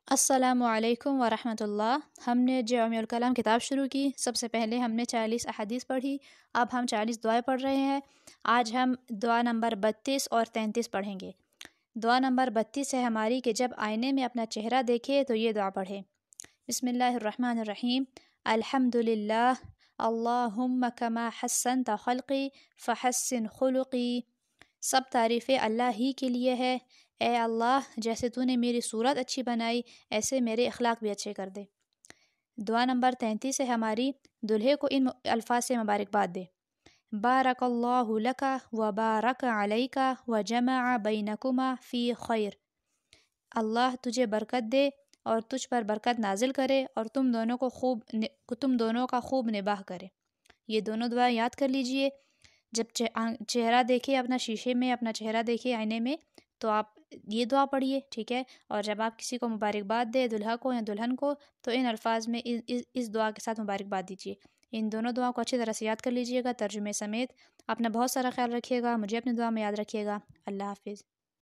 السلام علیکم ورحمۃ اللہ۔ ہم نے جامع الکلام کتاب شروع کی۔ سب سے پہلے ہم نے 40 احادیث پڑھی، اب ہم 40 دعائیں پڑھ رہے ہیں۔ آج ہم دعا نمبر 32 اور 33 پڑھیں گے۔ دعا نمبر 32 ہے ہماری کہ جب آئینے میں اپنا چہرہ دیکھے تو یہ دعا پڑھے: بسم اللہ الرحمن الرحیم، الحمد للہ اللہم کما حسنت خلقی فحسن خلقی۔ سب تعریفیں اللہ ہی کے لیے ہے، اے اللہ جیسے تو نے میری صورت اچھی بنائی ایسے میرے اخلاق بھی اچھے کر دے۔ دعا نمبر 33 ہے ہماری، دلہے کو ان الفاظ سے مبارکباد دے: بارک اللہ لک و بارک علیک و جمع بینکما فی خیر۔ اللہ تجھے برکت دے اور تجھ پر برکت نازل کرے اور تم دونوں کا خوب نباہ کرے۔ یہ دونوں دعائیں یاد کر لیجئے۔ جب چہرہ دیکھے اپنا شیشے میں، اپنا چہرہ دیکھے آئینے میں، تو آپ یہ دعا پڑھیے، ٹھیک ہے؟ اور جب آپ کسی کو مبارکباد دے، دلہا کو یا دلہن کو، تو ان الفاظ میں اس دعا کے ساتھ مبارکباد دیجیے۔ ان دونوں دعاؤں کو اچھی طرح سے یاد کر لیجئے گا ترجمے سمیت۔ اپنا بہت سارا خیال رکھیے گا، مجھے اپنی دعا میں یاد رکھیے گا۔ اللہ حافظ۔